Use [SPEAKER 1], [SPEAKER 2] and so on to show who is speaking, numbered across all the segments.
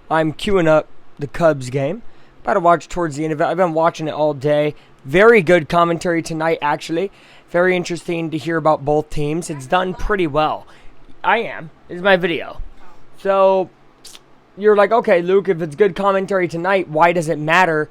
[SPEAKER 1] I'm queuing up the Cubs game. About to watch towards the end of it. I've been watching it all day. Very good commentary tonight, actually. Very interesting to hear about both teams. It's done pretty well. I am. This is my video. So, you're like, okay, Luke, if it's good commentary tonight, why does it matter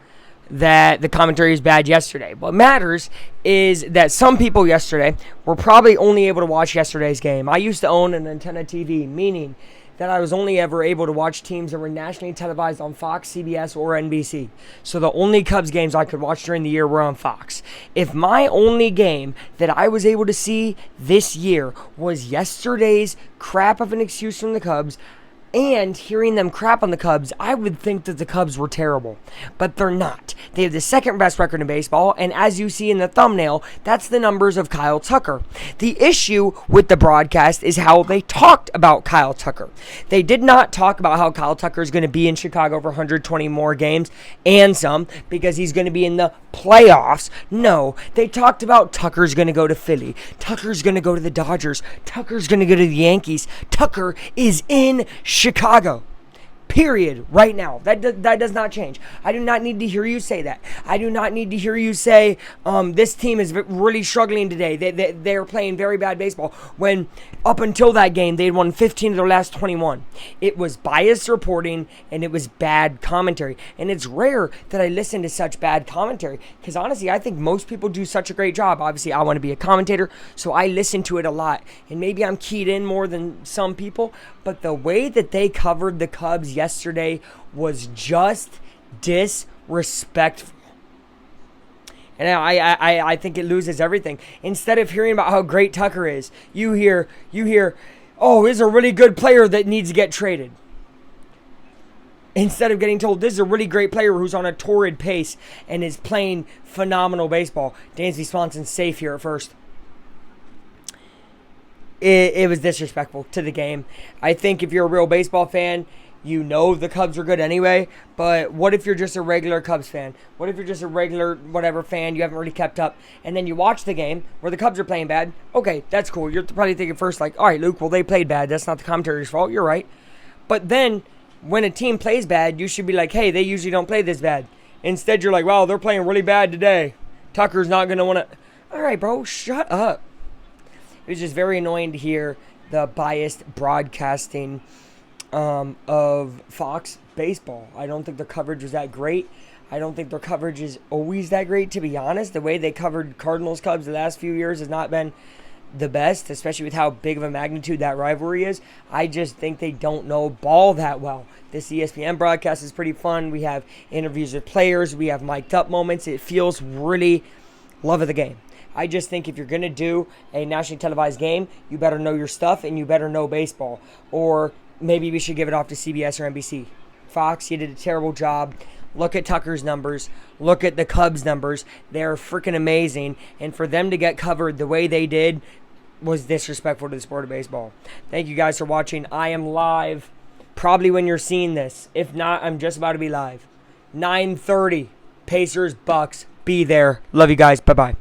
[SPEAKER 1] that the commentary is bad yesterday? What matters is that some people yesterday were probably only able to watch yesterday's game. I used to own an antenna TV, meaning that I was only ever able to watch teams that were nationally televised on Fox, CBS, or NBC. So the only Cubs games I could watch during the year were on Fox. If my only game that I was able to see this year was yesterday's crap of an excuse from the Cubs, and hearing them crap on the Cubs, I would think that the Cubs were terrible. But they're not. They have the second best record in baseball, and as you see in the thumbnail, that's the numbers of Kyle Tucker. The issue with the broadcast is how they talked about Kyle Tucker. They did not talk about how Kyle Tucker is going to be in Chicago for 120 more games and some because he's going to be in the playoffs. No, they talked about Tucker's going to go to Philly. Tucker's going to go to the Dodgers. Tucker's going to go to the Yankees. Tucker is in Chicago. Period. Right now. That does not change. I do not need to hear you say that. I do not need to hear you say this team is really struggling today. They're playing very bad baseball. When up until that game, they had won 15 of their last 21. It was biased reporting and it was bad commentary. And it's rare that I listen to such bad commentary because honestly, I think most people do such a great job. Obviously, I want to be a commentator, so I listen to it a lot. And maybe I'm keyed in more than some people, but the way that they covered the Cubs yesterday was just disrespectful. And I think it loses everything. Instead of hearing about how great Tucker is, you hear, oh, he's a really good player that needs to get traded. Instead of getting told, this is a really great player who's on a torrid pace and is playing phenomenal baseball. Dansby Swanson's safe here at first. It was disrespectful to the game. I think if you're a real baseball fan, you know the Cubs are good anyway, but what if you're just a regular Cubs fan? What if you're just a regular whatever fan, you haven't really kept up, and then you watch the game where the Cubs are playing bad? Okay, that's cool. You're probably thinking first like, all right, Luke, well, they played bad. That's not the commentator's fault. You're right. But then when a team plays bad, you should be like, hey, they usually don't play this bad. Instead, you're like, wow, they're playing really bad today. Tucker's not going to want to. All right, bro, shut up. It was just very annoying to hear the biased broadcasting of Fox baseball. I don't think their coverage was that great. I don't think their coverage is always that great, to be honest. The way they covered Cardinals Cubs the last few years has not been the best, especially with how big of a magnitude that rivalry is. I just think they don't know ball that well. This ESPN broadcast is pretty fun. We have interviews with players. We have mic'd up moments. It feels really love of the game. I just think if you're going to do a nationally televised game, you better know your stuff and you better know baseball. Or maybe we should give it off to CBS or NBC. Fox, you did a terrible job. Look at Tucker's numbers. Look at the Cubs' numbers. They're freaking amazing. And for them to get covered the way they did was disrespectful to the sport of baseball. Thank you guys for watching. I am live probably when you're seeing this. If not, I'm just about to be live. 9:30. Pacers, Bucks. Be there. Love you guys. Bye-bye.